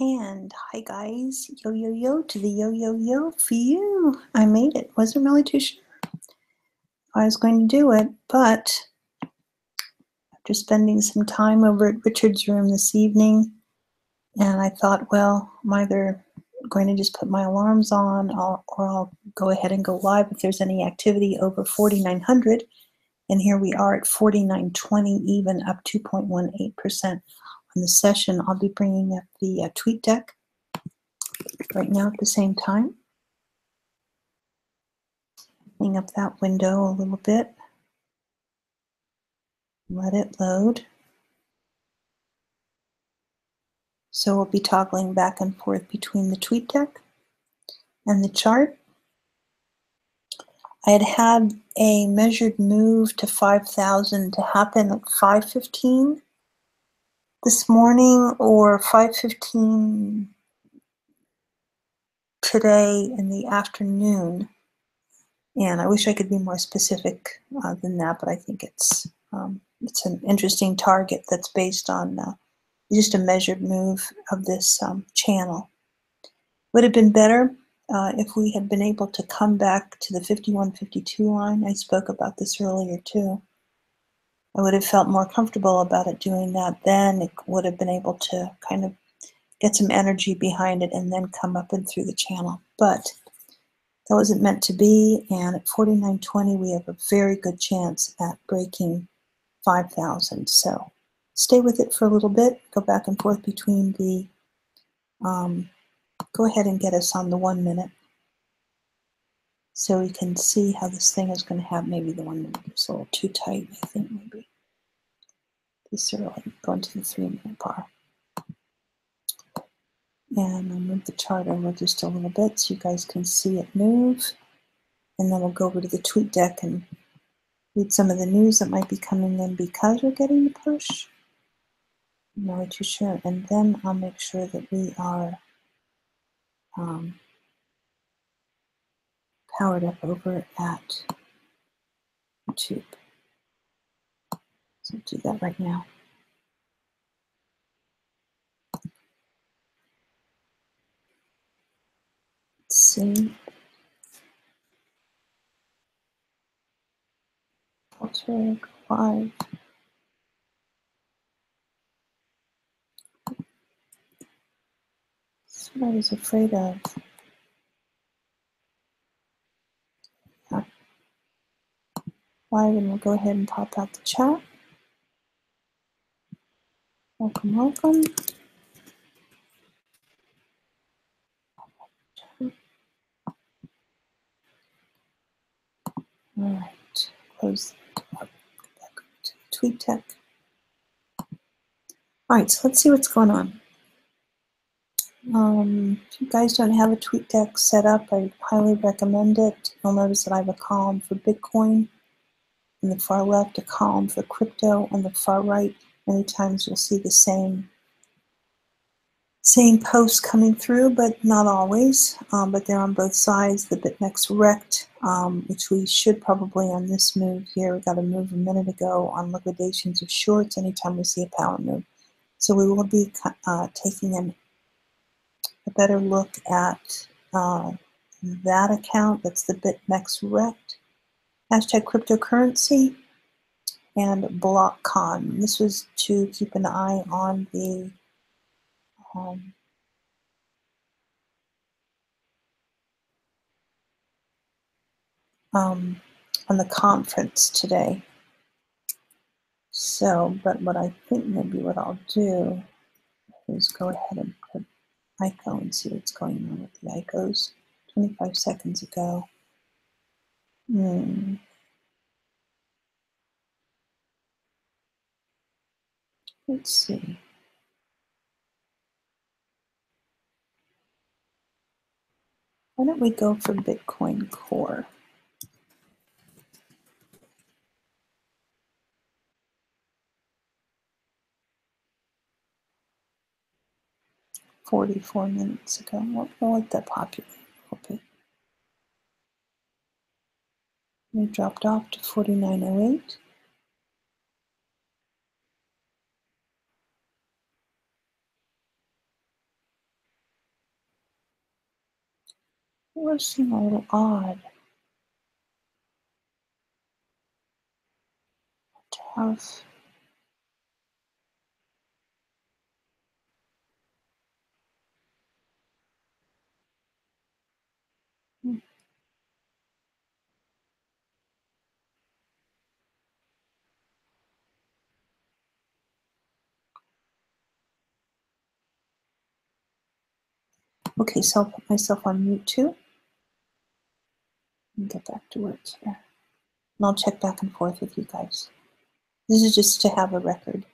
And hi guys, yo yo yo to the yo yo yo for you. I made it. Wasn't really too sure I was going to do it, but after spending some time over at Richard's room this evening, and I thought, well, I'm either going to just put my alarms on or I'll go ahead and go live if there's any activity over 4,900. And here we are at 4,920, even up 2.18% on the session. I'll be bringing up the tweet deck right now at the same time. Opening up that window a little bit. Let it load. So we'll be toggling back and forth between the tweet deck and the chart. I had a measured move to 5,000 to happen at 5:15 this morning or 5:15 today in the afternoon. And I wish I could be more specific than that, but I think it's an interesting target that's based on just a measured move of this channel. Would have been better if we had been able to come back to the 51-52 line. I spoke about this earlier too. I would have felt more comfortable about it doing that then. It would have been able to kind of get some energy behind it and then come up and through the channel. But that wasn't meant to be, and at 49.20 we have a very good chance at breaking 5,000. So stay with it for a little bit, go back and forth between the, go ahead and get us on the 1 minute so we can see how this thing is going to have. Maybe the 1 minute is a little too tight, I think maybe. This early, going to the 3 minute bar. And I'll move the chart over just a little bit so you guys can see it move. And then we'll go over to the tweet deck and read some of the news that might be coming in because we're getting the push. I'm not really too sure. And then I'll make sure that we are powered up over at YouTube. So do that right now. Let's see. Filter, live. That's what I was afraid of. Yeah. Live, and we'll go ahead and pop out the chat. Welcome, welcome. All right, close that up. Back to the tweet deck. All right, so let's see what's going on. If you guys don't have a tweet deck set up, I highly recommend it. You'll notice that I have a column for Bitcoin on the far left, a column for crypto on the far right. Many times you'll see the same posts coming through, but not always. But they're on both sides. The BitMEX Rect, which we should probably on this move here. We got a move a minute ago on liquidations of shorts anytime we see a power move. So we will be taking a better look at that account. That's the BitMEX Rect. Hashtag cryptocurrency and BlockCon. This was to keep an eye on the conference today. So, but what I think maybe what I'll do is go ahead and put ICO and see what's going on with the ICOs. 25 seconds ago. Let's see. Why don't we go for Bitcoin Core? $44 minutes ago. We'll let that populate a little bit. We dropped off to 49.08. It was seem a little odd to have. Hmm, okay, so I'll put myself on mute too and get back to work here. And I'll check back and forth with you guys. This is just to have a record.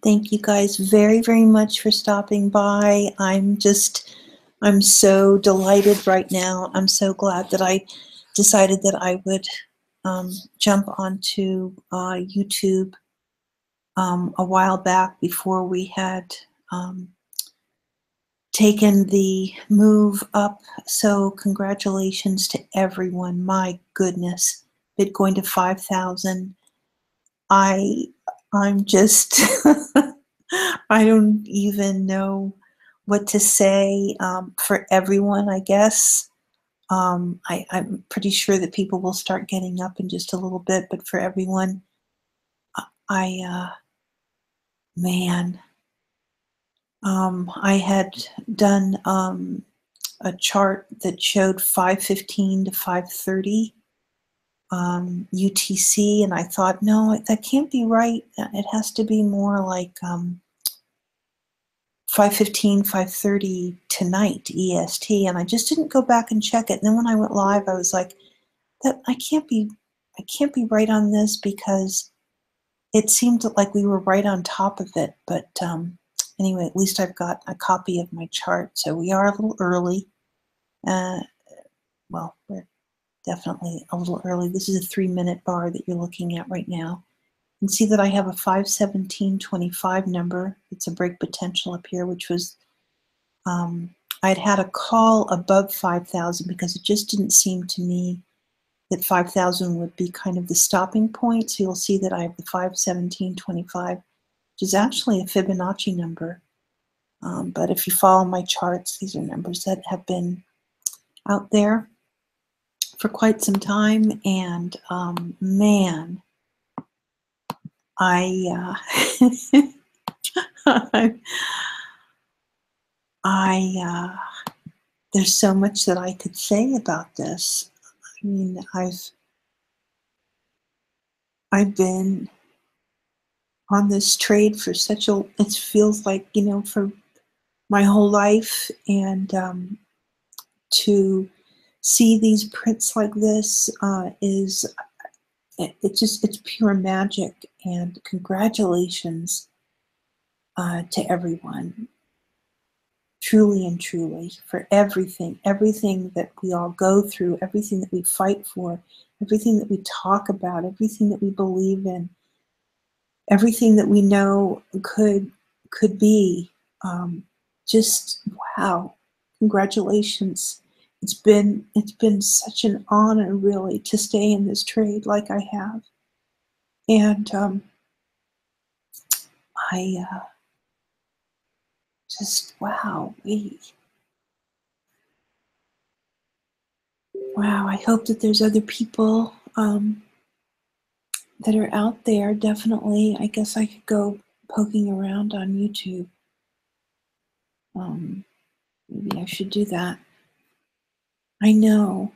Thank you guys very, very much for stopping by. I'm so delighted right now. I'm so glad that I decided that I would jump onto YouTube a while back before we had taken the move up. So congratulations to everyone. My goodness, Bitcoin to 5,000. I'm just I don't even know what to say for everyone, I guess. I'm pretty sure that people will start getting up in just a little bit, but for everyone, I man, I had done a chart that showed 515 to 530 UTC, and I thought, no, that can't be right. It has to be more like 5:15, 5:30 tonight EST, and I just didn't go back and check it. And then when I went live, I was like, "That I can't be right on this," because it seemed like we were right on top of it. But anyway, at least I've got a copy of my chart, so we are a little early. Well, we're definitely a little early. This is a 3-minute bar that you're looking at right now. You can see that I have a 517.25 number. It's a break potential up here, which was I'd had a call above 5,000 because it just didn't seem to me that 5,000 would be kind of the stopping point. So you'll see that I have the 517.25, which is actually a Fibonacci number. But if you follow my charts, these are numbers that have been out there for quite some time. And man, I there's so much that I could say about this. I mean, I've been on this trade for it feels like, for my whole life, and to see these prints like this it's pure magic. And congratulations to everyone, truly and truly, for everything that we all go through, everything that we fight for, everything that we talk about, everything that we believe in, everything that we know could be. Just wow, congratulations. It's been such an honor, really, to stay in this trade like I have. And I just wow, wow. I hope that there's other people that are out there. Definitely, I guess I could go poking around on YouTube. Maybe I should do that. I know.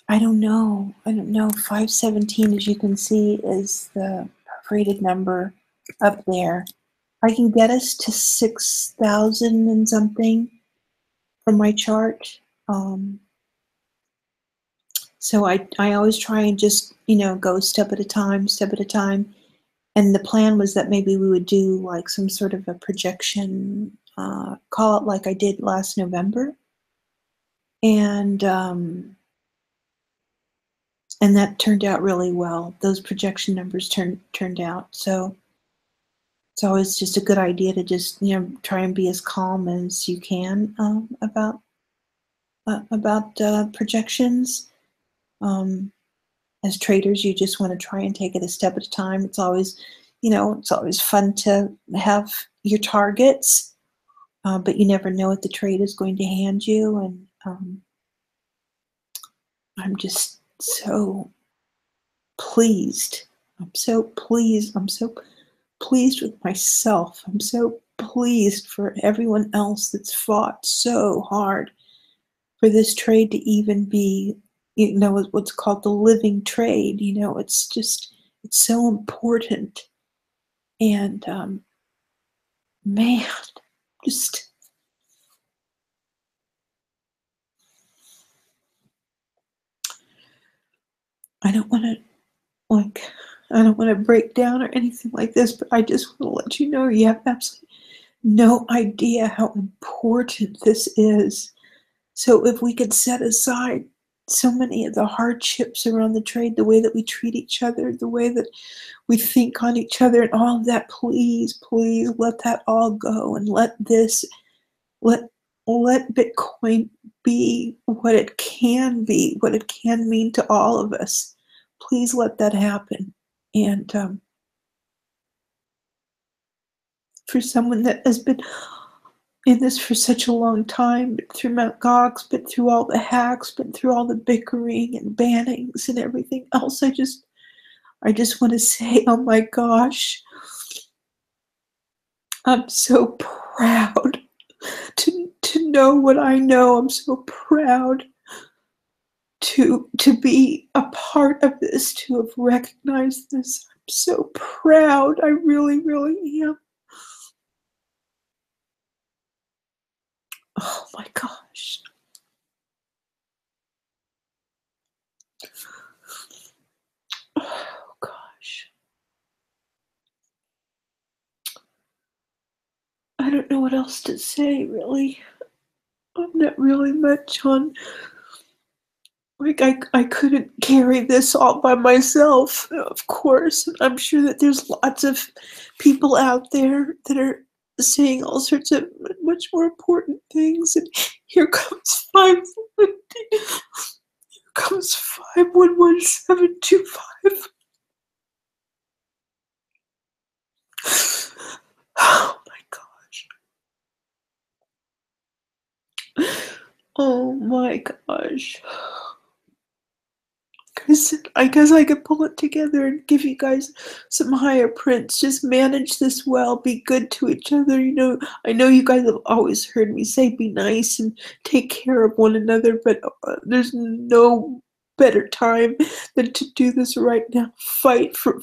I don't know. 517, as you can see, is the rated number up there. I can get us to 6,000 and something from my chart. So I always try and just, go step at a time. And the plan was that maybe we would do like some sort of a projection, call it like I did last November. And that turned out really well. Those projection numbers turned out. So it's always just a good idea to just, try and be as calm as you can about projections. As traders, you just want to try and take it a step at a time. It's always, it's always fun to have your targets, but you never know what the trade is going to hand you. And I'm just so pleased. I'm so pleased. I'm so pleased with myself. I'm so pleased for everyone else that's fought so hard for this trade to even be, what's called the living trade. It's so important. And man, just I don't want to, like, I don't want to break down or anything like this, but I just want to let you know you have absolutely no idea how important this is. So if we could set aside so many of the hardships around the trade, the way that we treat each other, the way that we think on each other and all of that, please, please let that all go and let Bitcoin be what it can be, what it can mean to all of us. Please let that happen. And for someone that has been in this for such a long time, been through Mt. Gox, been through all the hacks, been through all the bickering and bannings and everything else, I just want to say, oh my gosh, I'm so proud to know what I know. I'm so proud to be a part of this, to have recognized this. I'm so proud. I really, really am. Oh my gosh. Oh gosh. I don't know what else to say, really. I'm not really much on, like, I couldn't carry this all by myself, of course. I'm sure that there's lots of people out there that are saying all sorts of much more important things. And here comes 511725. Oh my gosh. Oh my gosh. I guess I could pull it together and give you guys some higher prints. Just manage this well. Be good to each other. You know, I know you guys have always heard me say be nice and take care of one another, but there's no better time than to do this right now. Fight for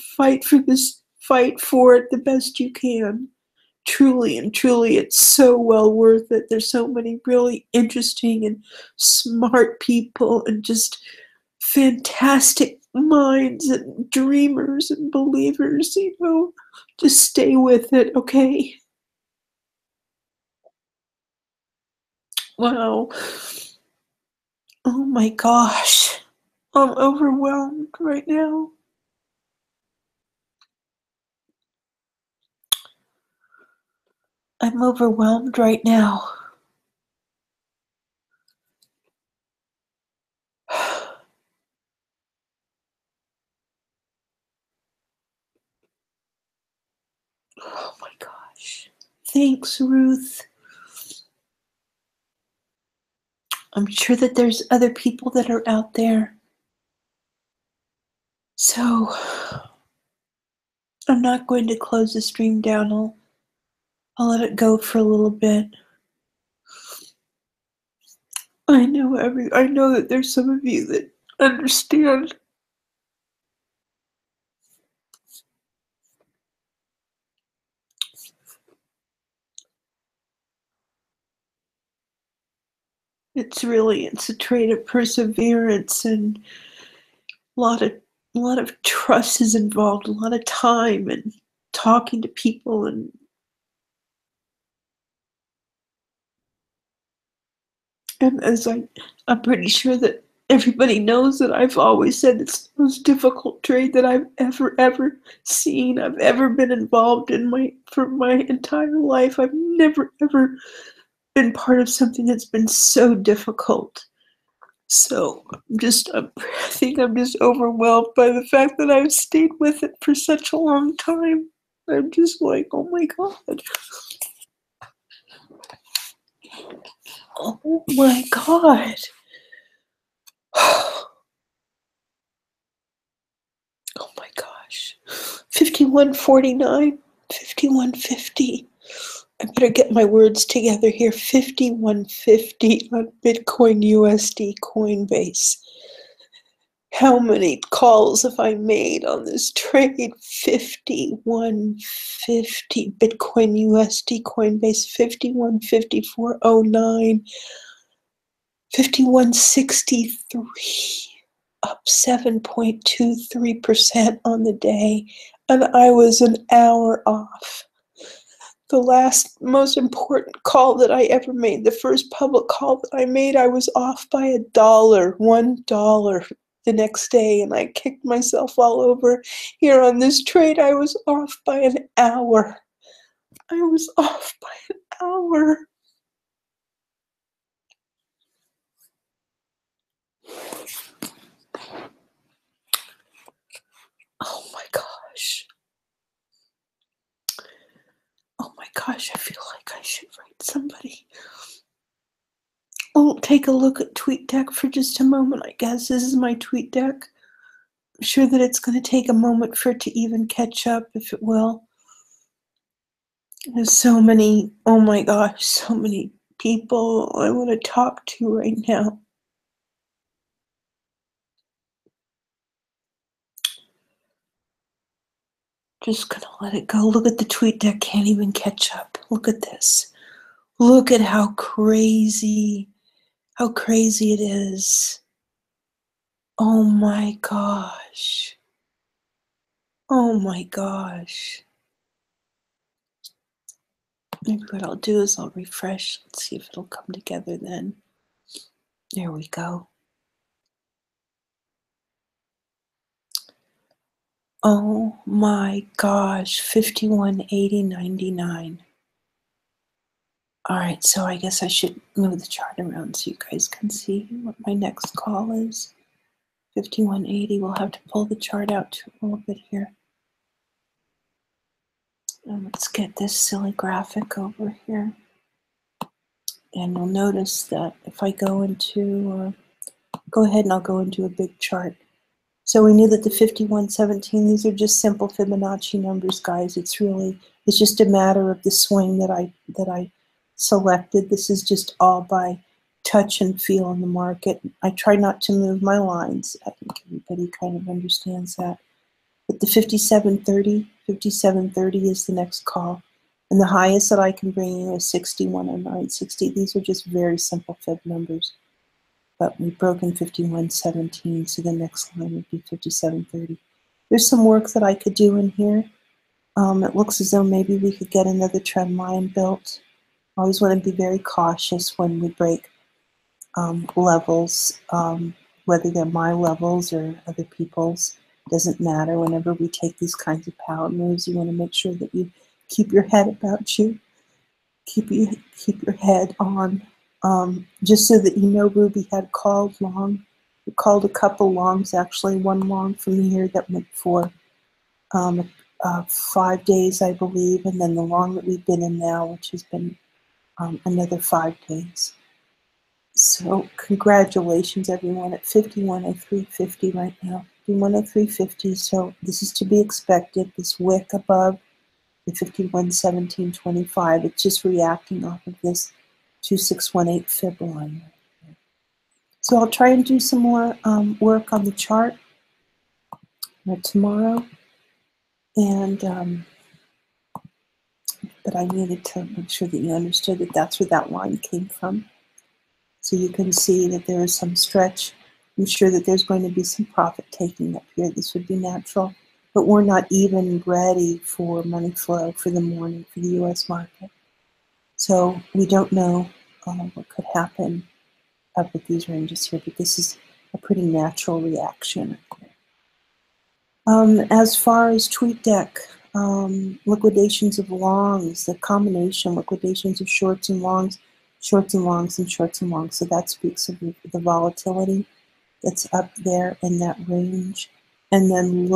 this. Fight for it the best you can. Truly and truly, it's so well worth it. There's so many really interesting and smart people and just fantastic minds and dreamers and believers, you know. Just stay with it, okay? Wow. Oh my gosh. I'm overwhelmed right now. I'm overwhelmed right now. Oh my gosh. Thanks, Ruth. I'm sure that there's other people that are out there. So, I'm not going to close the stream down. I'll let it go for a little bit. I know that there's some of you that understand. It's a trait of perseverance, and a lot of trust is involved, a lot of time and talking to people, and as I'm pretty sure that everybody knows that I've always said it's the most difficult trade that I've ever seen, I've ever been involved in for my entire life. I've never ever been part of something that's been so difficult. So I think I'm just overwhelmed by the fact that I've stayed with it for such a long time. I'm just like, oh my God. Oh my God. Oh my gosh. 5149, 5150. I better get my words together here. 5150 on Bitcoin USD Coinbase. How many calls have I made on this trade? 5150 Bitcoin USD Coinbase, 515409, 5163. up 7.23% on the day, and I was an hour off. The last most important call that I ever made, the first public call that I made, I was off by $1 the next day, and I kicked myself all over. Here on this trade, I was off by an hour. I was off by an hour. Oh my gosh. Oh my gosh, I feel like I should write somebody. Oh, take a look at TweetDeck for just a moment, I guess. This is my TweetDeck. I'm sure that it's going to take a moment for it to even catch up, if it will. There's so many, oh my gosh, so many people I want to talk to right now. Just gonna let it go. Look at the TweetDeck, can't even catch up. Look at this. Look at how crazy it is. Oh my gosh. Oh my gosh. Maybe what I'll do is I'll refresh. Let's see if it'll come together then. There we go. Oh my gosh, 51.80.99. All right, so I guess I should move the chart around so you guys can see what my next call is. 51.80. We'll have to pull the chart out a little bit here. And let's get this silly graphic over here. And you'll notice that if I go into, go ahead and I'll go into a big chart. So we knew that the 51.17, these are just simple Fibonacci numbers, guys. It's just a matter of the swing that I selected. This is just all by touch and feel in the market. I try not to move my lines. I think everybody kind of understands that. But the 57.30 is the next call. And the highest that I can bring you is 61.09.60. These are just very simple Fib numbers. But we've broken 51.17, so the next line would be 57.30. There's some work that I could do in here. It looks as though maybe we could get another trend line built. I always want to be very cautious when we break levels, whether they're my levels or other people's. Doesn't matter. Whenever we take these kinds of power moves, you want to make sure that you keep your head about you. Keep your head on. Just so that you know, Ruby had called long. We called a couple longs, actually. One long from here that went for 5 days, I believe, and then the long that we've been in now, which has been another 5 days. So congratulations, everyone, at 51.0350 right now. 51.0350. So this is to be expected. This wick above the 51.1725. It's just reacting off of this 2618 Fib line. So I'll try and do some more work on the chart tomorrow, and but I needed to make sure that you understood that that's where that line came from. So you can see that there is some stretch. I'm sure that there's going to be some profit taking up here. This would be natural, but we're not even ready for money flow for the morning for the U.S. market. So we don't know what could happen up at these ranges here, but this is a pretty natural reaction. As far as TweetDeck, liquidations of longs, the combination liquidations of shorts and longs, shorts and longs and shorts and longs. So that speaks of the volatility that's up there in that range. And then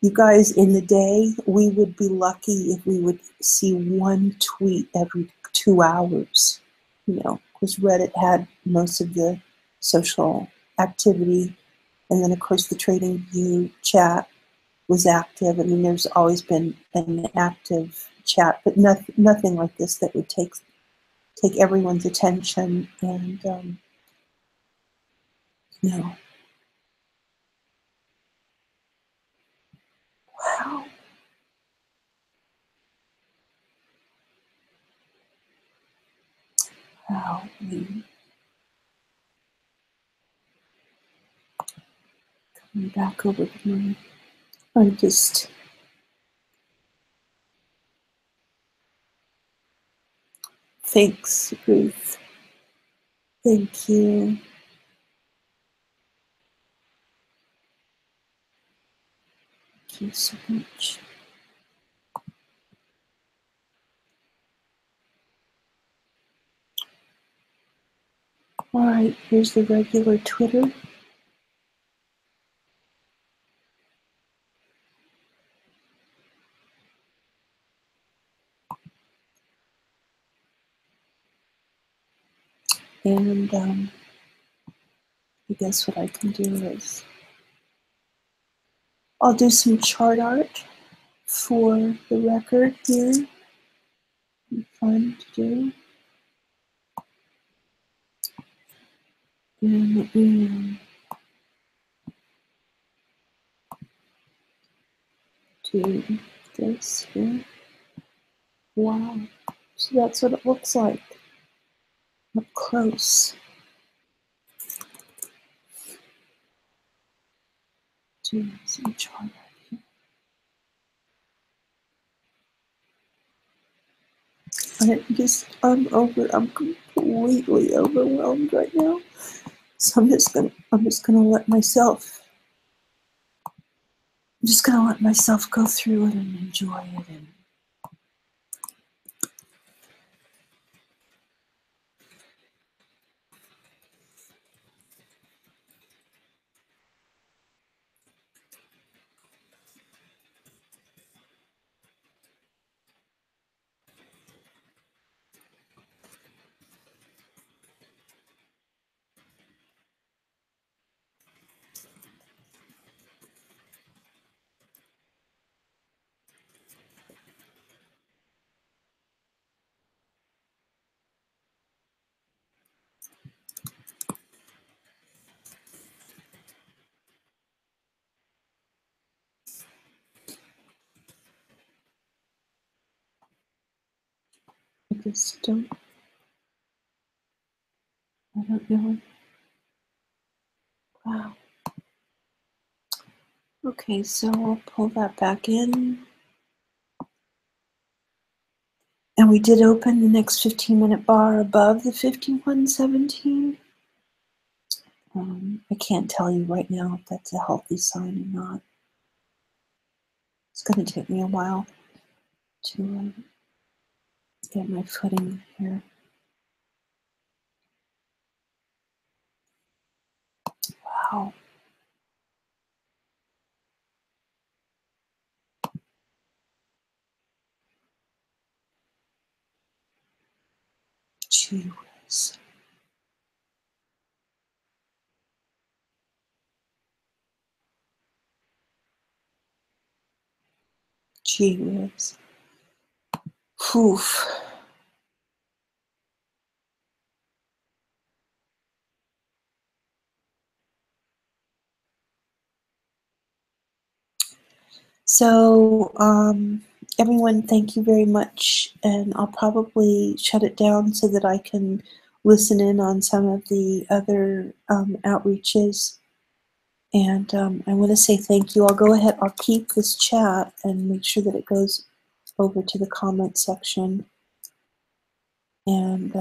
you guys, in the day, we would be lucky if we would see one tweet every 2 hours. You know, because Reddit had most of the social activity. And then, of course, the TradingView chat was active. I mean, there's always been an active chat, but nothing like this that would take everyone's attention. And, you know, wow. Wow. And back over to my artist. Thanks, Ruth. Thank you. Thank you so much. All right, here's the regular Twitter. And I guess what I can do is I'll do some chart art for the record here. Be fun to do. And do this here. Wow. So that's what it looks like up close. Do some chart art here. I'm completely overwhelmed right now. So I'm just gonna let myself go through it and enjoy it. And I just don't know. Wow. Okay, so I'll pull that back in. And we did open the next 15-minute bar above the 5117. I can't tell you right now if that's a healthy sign or not. It's going to take me a while to get my footing here. Wow. Gee whiz. Gee whiz. Oof. So, everyone, thank you very much. And I'll probably shut it down so that I can listen in on some of the other outreaches. And I want to say thank you. I'll go ahead, I'll keep this chat and make sure that it goes over to the comment section. And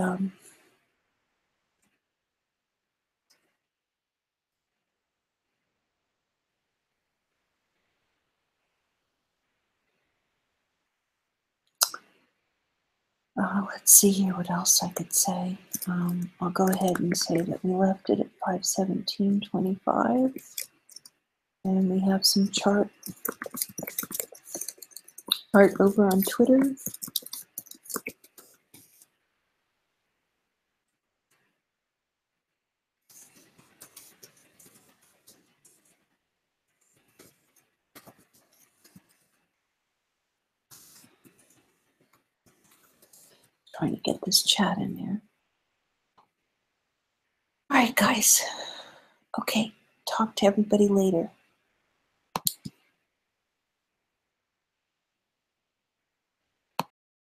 let's see here what else I could say. I'll go ahead and say that we left it at 517.25. And we have some chart over on Twitter. Trying to get this chat in there. All right, guys. Okay, talk to everybody later.